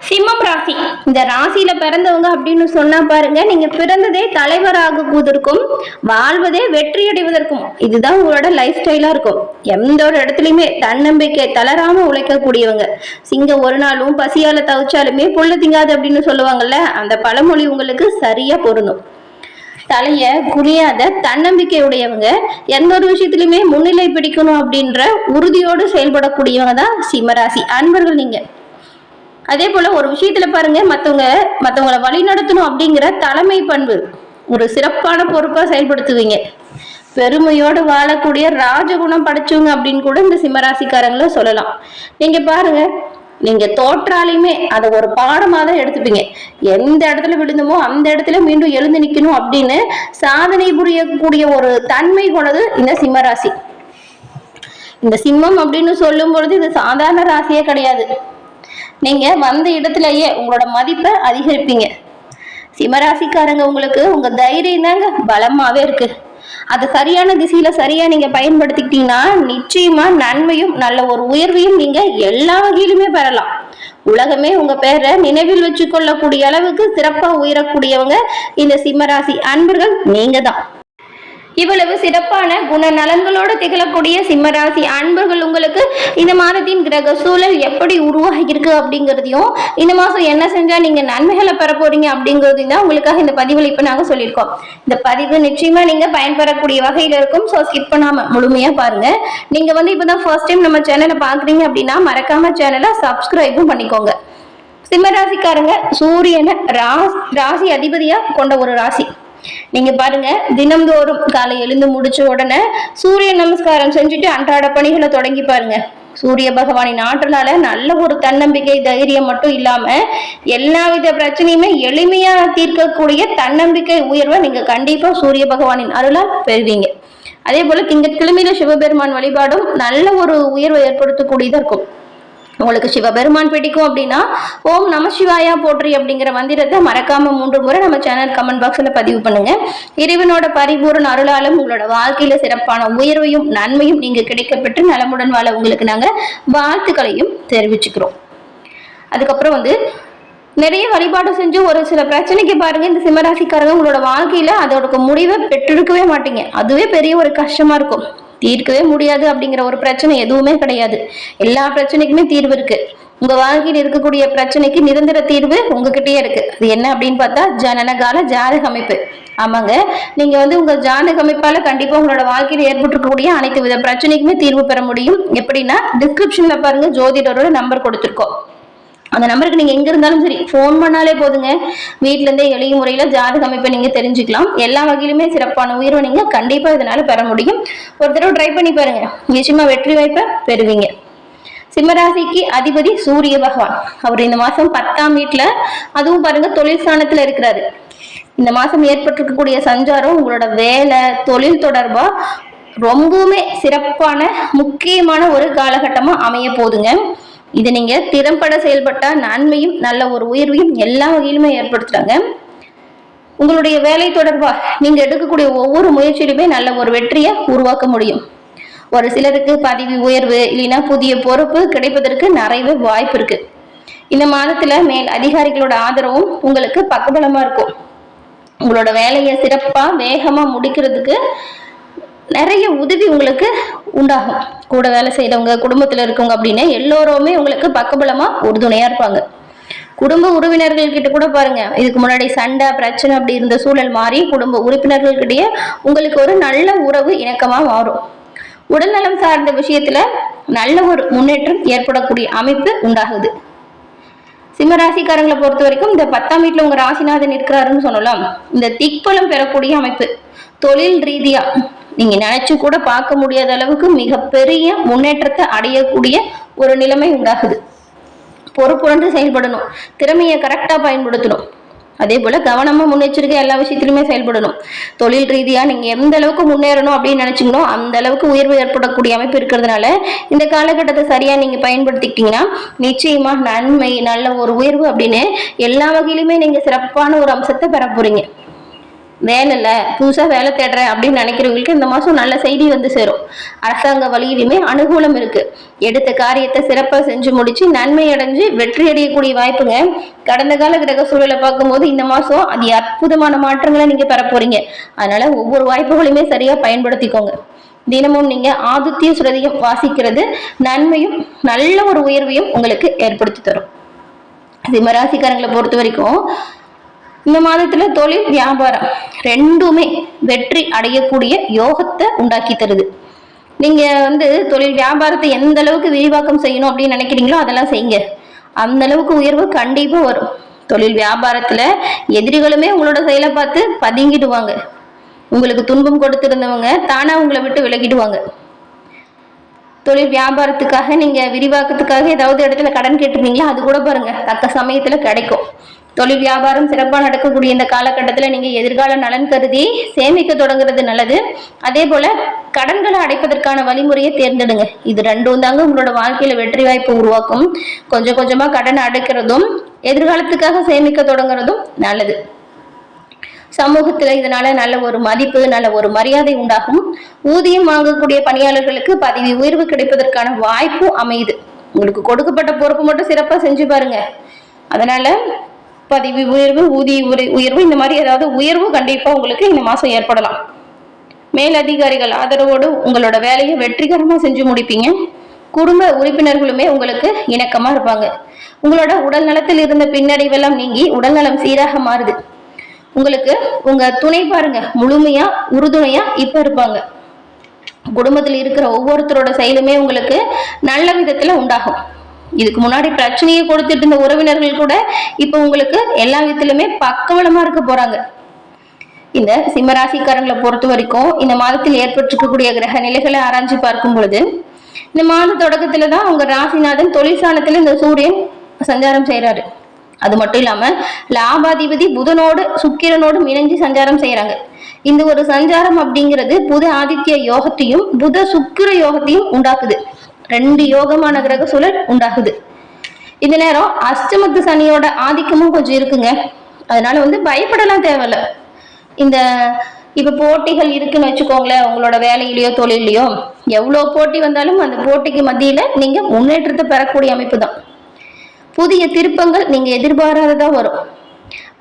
சிம்மம் ராசி. இந்த ராசியில பிறந்தவங்க அப்படின்னு சொன்னா பாருங்க, நீங்க பிறந்ததே தலைவராகுவதற்கும் வாழ்வதே வெற்றி அடைவதற்கும் இதுதான் உங்களோட லைஃப் ஸ்டைலா இருக்கும். எந்த ஒரு இடத்துலயுமே தன்னம்பிக்கை தளராம உழைக்கக்கூடியவங்க. சிங்கம் ஒரு நாளும் பசியால தவிச்சாலுமே புல்லு திங்காது அப்படின்னு சொல்லுவாங்கல்ல, அந்த பழமொழி உங்களுக்கு சரியா பொருந்தும். தலைய குனியாத தன்னம்பிக்கை உடையவங்க, எந்த ஒரு விஷயத்திலுமே முன்னிலை பிடிக்கணும் அப்படின்ற உறுதியோடு செயல்படக்கூடியவங்க தான் சிம்மராசி அன்பர்கள் நீங்க. அதே போல ஒரு விஷயத்துல பாருங்க, மத்தவங்களை வழி நடத்தணும் அப்படிங்கிற தலைமை பண்பு ஒரு சிறப்பான பொறுப்பா செயல்படுத்துவீங்க. பெருமையோடு வாழக்கூடிய ராஜகுணம் படைச்சவங்க அப்படின்னு கூட இந்த சிம்மராசிக்காரங்களை சொல்லலாம். நீங்க பாருங்க, நீங்க தோற்றாலையுமே அதை ஒரு பாடமா தான் எடுத்துப்பீங்க. எந்த இடத்துல விழுந்தமோ அந்த இடத்துல மீண்டும் எழுந்து நிக்கணும் அப்படின்னு சாதனை புரியக்கூடிய ஒரு தன்மை கொண்டது இந்த சிம்மராசி. இந்த சிம்மம் அப்படின்னு சொல்லும் பொழுது இது சாதாரண ராசியே கிடையாது. நீங்க வந்த இடத்துலயே உங்களோட மதிப்பை அதிகரிப்பீங்க. சிம்மராசிக்காரங்க, உங்களுக்கு உங்க தைரியம் தாங்க பலமாவே இருக்கு. அது சரியான திசையில சரியா நீங்க பயன்படுத்திக்கிட்டீங்கன்னா நிச்சயமா நன்மையும் நல்ல ஒரு உயர்வையும் நீங்க எல்லா வகையிலுமே பெறலாம். உலகமே உங்க பேரை நினைவில் வச்சு கொள்ளக்கூடிய அளவுக்கு சிறப்பா உயரக்கூடியவங்க இந்த சிம்மராசி அன்பர்கள் நீங்க தான். இவ்வளவு சிறப்பான குணநலன்களோடு திகழக்கூடிய சிம்மராசி அன்பர்கள் உங்களுக்கு இந்த மாதத்தின் கிரக சூழல் எப்படி உருவாகிருக்கு அப்படிங்கிறதையும், இந்த மாதம் என்ன செஞ்சா நீங்க நன்மைகளை பெற போறீங்க அப்படிங்கிறதையும் தான் உங்களுக்காக இந்த பதிவில் இப்ப நாங்க சொல்லியிருக்கோம். இந்த பதிவு நிச்சயமா நீங்க பயன்பெறக்கூடிய வகையில இருக்கும். ஸோ ஸ்கிப் பண்ணாம முழுமையா பாருங்க. நீங்க இப்பதான் ஃபர்ஸ்ட் டைம் நம்ம சேனலை பாக்குறீங்க அப்படின்னா மறக்காம சேனலை சப்ஸ்கிரைபும் பண்ணிக்கோங்க. சிம்மராசிக்காரங்க சூரியனை ராசி அதிபதியா கொண்ட ஒரு ராசி. நீங்க பாருங்க, தினம்தோறும் காலை எழுந்து முடிச்ச உடனே சூரிய நமஸ்காரம் செஞ்சுட்டு அன்றாட பணிகளை தொடங்கி பாருங்க. சூரிய பகவானின் ஆற்றலால நல்ல ஒரு தன்னம்பிக்கை தைரியம் மட்டும் இல்லாம எல்லாவித பிரச்சனையுமே எளிமையா தீர்க்கக்கூடிய தன்னம்பிக்கை உயர்வை நீங்க கண்டிப்பா சூரிய பகவானின் அருளால் பெறுவீங்க. அதே போல திங்கட்கிழமையில சிவபெருமான் வழிபாடும் நல்ல ஒரு உயர்வை ஏற்படுத்தக்கூடியதா இருக்கும். உங்களுக்கு சிவபெருமான் பிடிக்கும் அப்படின்னா ஓம் நம சிவாயா போற்றி அப்படிங்கிற மந்திரத்தை மறக்காம 3 முறை நம்ம சேனல் கமெண்ட் பாக்ஸ்ல பதிவு பண்ணுங்க. இறைவனோட பரிபூர்ண அருளாலும் உங்களோட வாழ்க்கையில சிறப்பான உயர்வையும் நன்மையும் நீங்க கிடைக்கப்பெற்று நலமுடன் வாழ உங்களுக்கு நாங்க வாழ்த்துக்களையும் தெரிவிச்சுக்கிறோம். அதுக்கப்புறம் நிறைய வழிபாடு செஞ்சு ஒரு சில பிரச்சனைக்கு பாருங்க, இந்த சிம்மராசிக்காரங்க உங்களோட வாழ்க்கையில அதோட முடிவை பெற்றிருக்கவே மாட்டீங்க. அதுவே பெரிய ஒரு கஷ்டமா இருக்கும். தீர்க்கவே முடியாது அப்படிங்கிற ஒரு பிரச்சனை எதுவுமே கிடையாது. எல்லா பிரச்சனைக்குமே தீர்வு இருக்கு. உங்க வாழ்க்கையில் இருக்கக்கூடிய பிரச்சனைக்கு நிரந்தர தீர்வு உங்ககிட்டயே இருக்கு. அது என்ன அப்படின்னு பார்த்தா ஜனனகால ஜாதக அமைப்பு. ஆமாங்க, நீங்க உங்க ஜாதக அமைப்பால கண்டிப்பா உங்களோட வாழ்க்கையில் ஏற்பட்டிருக்கக்கூடிய அனைத்து வித பிரச்சனைக்குமே தீர்வு பெற முடியும். எப்படின்னா டிஸ்கிரிப்ஷன்ல பாருங்க, ஜோதிடரோட நம்பர் கொடுத்துருக்கோம். அந்த நம்பருக்கு நீங்க எங்க இருந்தாலும் சரி போன் பண்ணாலே போதுங்க. வீட்டுல இருந்தே எளிய முறையில ஜாதக அமைப்பை நீங்க தெரிஞ்சுக்கலாம். எல்லா வகையிலுமே சிறப்பான உயர்வை நீங்க கண்டிப்பா இதனால பெற முடியும். ஒரு தடவை ட்ரை பண்ணி பாருங்க, நிச்சயமா வெற்றி வாய்ப்பை பெறுவீங்க. சிம்மராசிக்கு அதிபதி சூரிய பகவான். அவர் இந்த மாசம் 10ஆம் வீட்டுல, அதுவும் பாருங்க தொழில் ஸ்தானத்துல இருக்கிறாரு. இந்த மாசம் ஏற்பட்டிருக்கக்கூடிய சஞ்சாரம் உங்களோட வேலை தொழில் தொடர்பா ரொம்பவுமே சிறப்பான முக்கியமான ஒரு காலகட்டமா அமைய போதுங்க. இது நீங்க திறம்பட செயல்பட்டா நன்மையும் நல்ல ஒரு உயர்வையும் எல்லா வகையிலுமே ஏற்படுத்துறாங்க. உங்களுடைய வேலை தொடர்பா நீங்க எடுக்கக்கூடிய ஒவ்வொரு முயற்சியிலுமே நல்ல ஒரு வெற்றியை உருவாக்க முடியும். ஒரு சிலருக்கு பதவி உயர்வு இல்லைன்னா புதிய பொறுப்பு கிடைப்பதற்கு நிறைய வாய்ப்பு இருக்கு. இந்த மாதத்துல மேல் அதிகாரிகளோட ஆதரவும் உங்களுக்கு பக்கபலமா இருக்கும். உங்களோட வேலையை சிறப்பா வேகமா முடிக்கிறதுக்கு நிறைய உதவி உங்களுக்கு உண்டாகும். கூட வேலை செய்யறவங்க குடும்பத்துல இருக்கவங்க அப்படின்னு எல்லோருமே உங்களுக்கு பக்கபலமா உறுதுணையா இருப்பாங்க. குடும்ப உறவினர்கள் கிட்ட கூட பாருங்க, இதுக்கு முன்னாடி சண்டை பிரச்சனை அப்படி இருந்த சூழல் மாறி குடும்ப உறுப்பினர்கள்கிட்டயே உங்களுக்கு ஒரு நல்ல உறவு இணக்கமா மாறும். உடல்நலம் சார்ந்த விஷயத்துல நல்ல ஒரு முன்னேற்றம் ஏற்படக்கூடிய அமைப்பு உண்டாகுது. சிம்மராசிக்காரங்களை பொறுத்த வரைக்கும் இந்த 10ஆம் வீட்டுல உங்க ராசிநாதன் இருக்கிறாருன்னு சொல்லலாம். இந்த திக்பலம் பெறக்கூடிய அமைப்பு. தொழில் ரீதியா நீங்க நினைச்சு கூட பார்க்க முடியாத அளவுக்கு மிகப்பெரிய முன்னேற்றத்தை அடையக்கூடிய ஒரு நிலைமை உண்டாகுது. பொறுப்புணர்ந்து செயல்படணும், திறமையை கரெக்டா பயன்படுத்தணும். அதே போல கவனமா முன்னெச்சரிக்கை எல்லா விஷயத்திலுமே செயல்படணும். தொழில் ரீதியா நீங்க எந்த அளவுக்கு முன்னேறணும் அப்படின்னு நினைச்சீங்களோ அந்த அளவுக்கு உயர்வு ஏற்படக்கூடிய அமைப்பு இருக்கிறதுனால இந்த காலகட்டத்தை சரியா நீங்க பயன்படுத்திக்கிட்டீங்கன்னா நிச்சயமா நன்மை நல்ல ஒரு உயர்வு அப்படின்னு எல்லா வகையிலுமே நீங்க சிறப்பான ஒரு அம்சத்தை பெற போறீங்க. வேலை இல்லை, புதுசாக வேலை தேடுறேன் அப்படின்னு நினைக்கிறவங்களுக்கு இந்த மாதம் நல்ல செய்தி வந்து சேரும். அரசாங்க வழியிலுமே அனுகூலம் இருக்கு. எடுத்த காரியத்தை சிறப்பாக செஞ்சு முடிச்சு நன்மை அடைஞ்சு வெற்றி அடையக்கூடிய வாய்ப்புங்க. கடந்த கால கிரக சூழலை பார்க்கும்போது இந்த மாதம் அது அற்புதமான மாற்றங்களை நீங்க பெற போறீங்க. அதனால ஒவ்வொரு வாய்ப்புகளையுமே சரியா பயன்படுத்திக்கோங்க. தினமும் நீங்க ஆதித்ய சுரதியம் வாசிக்கிறது நன்மையும் நல்ல ஒரு உயர்வையும் உங்களுக்கு ஏற்படுத்தி தரும். சிம்மராசிக்காரங்களை பொறுத்த வரைக்கும் இந்த மாதத்துல தொழில் வியாபாரம் ரெண்டுமே வெற்றி அடையக்கூடிய யோகத்தை உண்டாக்கி தருது. நீங்க தொழில் வியாபாரத்தை எந்த அளவுக்கு விரிவாக்கம் செய்யணும் அப்படின்னு நினைக்கிறீங்களோ அதெல்லாம் செய்யுங்க. அந்த அளவுக்கு உயர்வு கண்டிப்பா வரும். தொழில் வியாபாரத்துல எதிரிகளுமே உங்களோட செயலை பார்த்து பதுங்கிடுவாங்க. உங்களுக்கு துன்பம் கொடுத்திருந்தவங்க தானா உங்களை விட்டு விலகிடுவாங்க. தொழில் வியாபாரத்துக்காக நீங்க விரிவாக்கத்துக்காக ஏதாவது இடத்துல கடன் கேட்டிருந்தீங்களா, அது கூட பாருங்க தக்க சமயத்துல கிடைக்கும். தொழில் வியாபாரம் சிறப்பாக நடக்கக்கூடிய இந்த காலகட்டத்துல நீங்க எதிர்கால நலன் கருதி சேமிக்க தொடங்குறது நல்லது. அதே போல கடன்களை அடைப்பதற்கான வழிமுறையை தேர்ந்தெடுங்க. இது ரெண்டும் தாங்க உங்களோட வாழ்க்கையில வெற்றி வாய்ப்பு உருவாக்கும். கொஞ்சம் கொஞ்சமா கடன் அடைக்கிறதும் எதிர்காலத்துக்காக சேமிக்க தொடங்குறதும் நல்லது. சமூகத்துல இதனால நல்ல ஒரு மதிப்பு, நல்ல ஒரு மரியாதை உண்டாகும். ஊதியம் வாங்கக்கூடிய பணியாளர்களுக்கு பதவி உயர்வு கிடைப்பதற்கான வாய்ப்பு அமையுது. உங்களுக்கு கொடுக்கப்பட்ட பொறுப்பு மட்டும் சிறப்பா செஞ்சு பாருங்க. அதனால பதவி உயர்வு, ஊதிய உயர்வு, இந்த மாதிரி ஏதாவது உயர்வு கண்டிப்பா உங்களுக்கு இந்த மாசம் ஏற்படலாம். மேல் அதிகாரிகள் ஆதரவோடு உங்களோட வேலையை வெற்றிகரமா செஞ்சு முடிப்பீங்க. குடும்ப உறுப்பினர்களுமே உங்களுக்கு இணக்கமா இருப்பாங்க. உங்களோட உடல் நலத்தில் இருந்த பின்னடைவெல்லாம் நீங்கி உடல் நலம் சீராக மாறுது. உங்களுக்கு உங்க துணை பாருங்க முழுமையா உறுதுணையா இப்ப இருப்பாங்க. குடும்பத்தில் இருக்கிற ஒவ்வொருத்தரோட செயலுமே உங்களுக்கு நல்ல விதத்துல உண்டாகும். இதுக்கு முன்னாடி பிரச்சனையை கொடுத்துட்டு இருந்த உறவினர்கள் கூட இப்ப உங்களுக்கு எல்லா விதத்திலுமே பக்கவளமா இருக்க போறாங்க. இந்த சிம்மராசிக்காரங்களை பொறுத்த வரைக்கும் இந்த மாதத்தில் ஏற்பட்டிருக்கக்கூடிய கிரக நிலைகளை ஆராய்ச்சி பார்க்கும் பொழுது இந்த மாத தொடக்கத்துலதான் உங்க ராசிநாதன் தொழில் ஸ்தானத்துல இந்த சூரியன் சஞ்சாரம் செய்யறாரு. அது மட்டும் இல்லாம லாபாதிபதி புதனோடு சுக்கிரனோடும் இணைஞ்சு சஞ்சாரம் செய்யறாங்க. இந்த ஒரு சஞ்சாரம் அப்படிங்கிறது புத ஆதித்ய யோகத்தையும் புத சுக்கிர யோகத்தையும் உண்டாக்குது. ரெண்டு யோகமான கிரக சூழல் உண்டாகுது. இந்த நேரம் அஷ்டமத்து சனியோட ஆதிக்கமும் கொஞ்சம் இருக்குங்க. அதனால பயப்படலாம் தேவையில்ல. இந்த இப்ப போட்டிகள் இருக்குன்னு வச்சுக்கோங்களேன். உங்களோட வேலையிலயோ தொழிலையோ எவ்வளவு போட்டி வந்தாலும் அந்த போட்டிக்கு மத்தியில நீங்க முன்னேற்றத்தை பெறக்கூடிய அமைப்பு தான். புதிய திருப்பங்கள் நீங்க எதிர்பாராததா வரும்.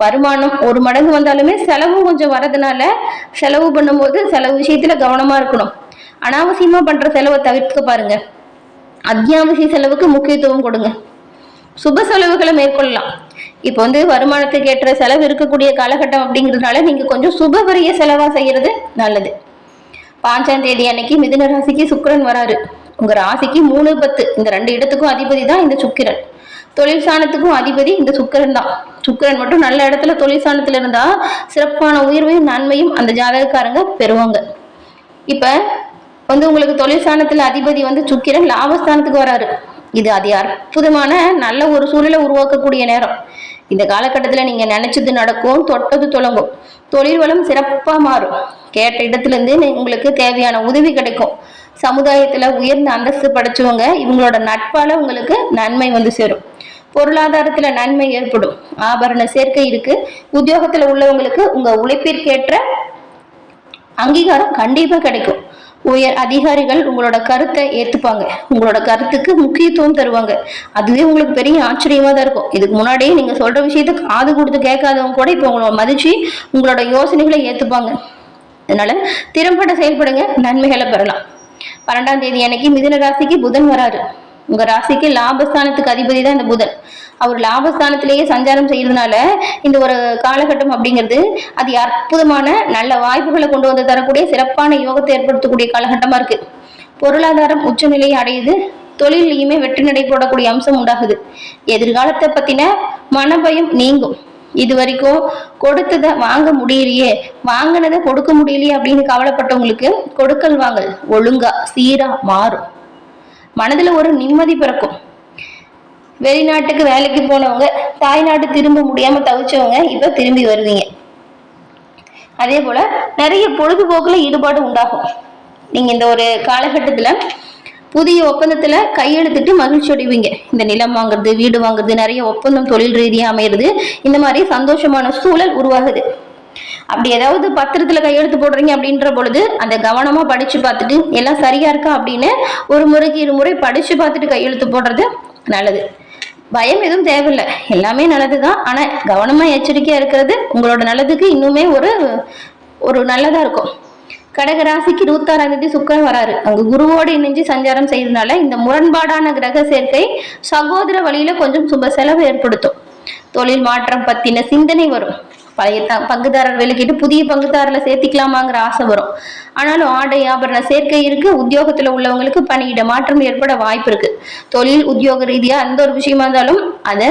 வருமானம் ஒரு மடங்கு வந்தாலுமே செலவும் கொஞ்சம் வரதுனால செலவு பண்ணும்போது செலவு விஷயத்துல கவனமா இருக்கணும். அனாவசியமா பண்ற செலவை தவிர்க்க பாருங்க. அத்தியாவசிய செலவுக்கு முக்கியத்துவம் கொடுங்க. சுப செலவுகளை மேற்கொள்ளலாம். இப்போ வருமானத்துக்கு ஏற்ற செலவு இருக்கக்கூடிய காலகட்டம் அப்படிங்கிறதுனால நீங்க கொஞ்சம் சுப வரிய செலவா செய்யறது நல்லது. 5ஆம் தேதி அன்னைக்கு மிதுன ராசிக்கு சுக்கிரன் வராரு. உங்க ராசிக்கு 3, 10 இந்த 2 இடத்துக்கும் அதிபதி தான் இந்த சுக்கிரன். தொழில் ஸ்தானத்துக்கும் அதிபதி இந்த சுக்கிரன் தான். சுக்கிரன் மட்டும் நல்ல இடத்துல தொழில் ஸ்தானத்துல இருந்தா சிறப்பான உயர்வையும் நன்மையும் அந்த ஜாதகக்காரங்க பெறுவாங்க. இப்ப உங்களுக்கு தொழில் ஸ்தானத்துல அதிபதி சுக்கிரன் லாபஸ்தானத்துக்கு வராரு. இது அற்புதமான நல்ல ஒரு சூழலை உருவாக்கக்கூடிய நேரம். இந்த காலகட்டத்துல நீங்க நினைச்சது நடக்கும், தொட்டது தொடங்கும். தொழில் வளம் சிறப்பா மாறும். கேட்ட இடத்துல இருந்து உங்களுக்கு தேவையான உதவி கிடைக்கும். சமுதாயத்துல உயர்ந்த அந்தஸ்து படைச்சவங்க இவங்களோட நட்பால உங்களுக்கு நன்மை சேரும். பொருளாதாரத்துல நன்மை ஏற்படும். ஆபரண சேர்க்கை இருக்கு. உத்தியோகத்துல உள்ளவங்களுக்கு உங்க உழைப்பிற்கேற்ற அங்கீகாரம் கண்டிப்பா கிடைக்கும். உயர் அதிகாரிகள் உங்களோட கருத்தை ஏத்துப்பாங்க. உங்களோட கருத்துக்கு முக்கியத்துவம் தருவாங்க. அதுவே உங்களுக்கு பெரிய ஆச்சரியமா தான் இருக்கும். இதுக்கு முன்னாடியே நீங்க சொல்ற விஷயத்துக்கு காது கொடுத்து கேட்காதவங்க கூட இப்ப உங்களோட மதிச்சு உங்களோட யோசனைகளை ஏத்துப்பாங்க. அதனால திறம்பட செயல்படுங்க, நன்மைகளை பெறலாம். 12ஆம் தேதி அன்னைக்கு மிதுன ராசிக்கு புதன் வராரு. உங்க ராசிக்கு லாபஸ்தானத்துக்கு அதிபதி தான் இந்த புதன். அவர் லாபஸ்தானத்திலேயே சஞ்சாரம் செய்யறதுனால இந்த ஒரு காலகட்டம் அப்படிங்கிறது அது அற்புதமான நல்ல வாய்ப்புகளை கொண்டு வந்து தரக்கூடிய சிறப்பான யோகத்தை ஏற்படுத்தக்கூடிய காலகட்டமா இருக்கு. பொருளாதாரம் உச்சநிலையை அடையுது. தொழிலையுமே வெற்றி நடை போடக்கூடிய அம்சம் உண்டாகுது. எதிர்காலத்தை பத்தின மனபயம் நீங்கும். இது வரைக்கும் கொடுத்ததை வாங்க முடியலையே, வாங்கினதை கொடுக்க முடியலையே அப்படின்னு கவலைப்பட்டவங்களுக்கு கொடுக்கல் வாங்கல் ஒழுங்கா சீரா மாறும். மனதுல ஒரு நிம்மதி பிறக்கும். வெளிநாட்டுக்கு வேலைக்கு போனவங்க, தாய்நாட்டு திரும்ப முடியாம தவிச்சவங்க இப்ப திரும்பி வருவீங்க. அதே போல நிறைய பொழுதுபோக்குல ஈடுபாடு உண்டாகும். நீங்க இந்த ஒரு காலகட்டத்துல புதிய ஒப்பந்தத்துல கையெழுத்திட்டு மகிழ்ச்சி அடைவீங்க. இந்த நிலம் வாங்குறது, வீடு வாங்குறது, நிறைய ஒப்பந்தம் தொழில் ரீதியா அமையிறது, இந்த மாதிரி சந்தோஷமான சூழல் உருவாகுது. அப்படி ஏதாவது பத்திரத்துல கையெழுத்து போடுறீங்க அப்படின்ற பொழுது அந்த கவனமா படிச்சு பார்த்துட்டு எல்லாம் சரியா இருக்கா அப்படின்னு ஒரு முறைக்கு இருமுறை படிச்சு பார்த்துட்டு கையெழுத்து போடுறது நல்லது. பயம் எதுவும் தேவையில்லை, எல்லாமே நல்லதுதான். ஆனா கவனமா எச்சரிக்கையா இருக்கிறது உங்களோட நல்லதுக்கு இன்னுமே ஒரு நல்லதா இருக்கும். கடகராசிக்கு 26ஆம் தேதி சுக்கிரன் வராரு. அங்கு குருவோடு இணைஞ்சு சஞ்சாரம் செய்யறதுனால இந்த முரண்பாடான கிரக சேர்க்கை சகோதர வழியில கொஞ்சம் சுப செலவு ஏற்படுத்தும். தொழில் மாற்றம் பத்தின சிந்தனை வரும். பழைய பங்குதாரர் விலக்கிட்டு புதிய பங்குதாரர்ல சேர்த்திக்கலாமாங்கிற ஆசை வரும். ஆனாலும் ஆடை ஆபரண சேர்க்கை இருக்கு. உத்தியோகத்துல உள்ளவங்களுக்கு பணியிட மாற்றம் ஏற்பட வாய்ப்பு இருக்கு. தொழில் உத்தியோக ரீதியா எந்த ஒரு விஷயமா இருந்தாலும் அதை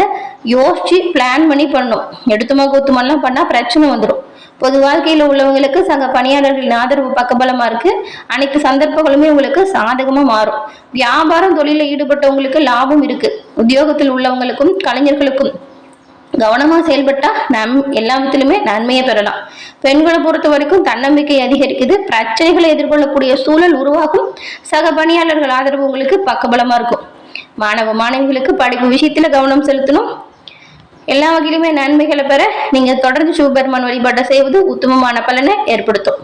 யோசிச்சு பிளான் பண்ணி பண்ணணும். எடுத்துமா கூத்துமெல்லாம் பண்ணா பிரச்சனை வந்துடும். பொது வாழ்க்கையில உள்ளவங்களுக்கு சக பணியாளர்களின் ஆதரவு பக்கபலமா இருக்கு. அனைத்து சந்தர்ப்பங்களுமே உங்களுக்கு சாதகமா மாறும். வியாபாரம் தொழில ஈடுபட்டவங்களுக்கு லாபம் இருக்கு. உத்தியோகத்தில் உள்ளவங்களுக்கும் கலைஞர்களுக்கும் கவனமா செயல்பட்டா எல்லா விதத்திலுமே நன்மையை பெறலாம். பெண்களை பொறுத்த வரைக்கும் தன்னம்பிக்கை அதிகரிக்குது. பிரச்சனைகளை எதிர்கொள்ளக்கூடிய சூழல் உருவாகும். சக பணியாளர்கள் ஆதரவு உங்களுக்கு பக்கபலமா இருக்கும். மாணவ மாணவிகளுக்கு படிப்பு விஷயத்துல கவனம் செலுத்தணும். எல்லா வகையிலுமே நன்மைகளை பெற நீங்க தொடர்ந்து சிவபெருமான் வழிபாட்டை செய்வது உத்தமமான பலனை ஏற்படுத்தும்.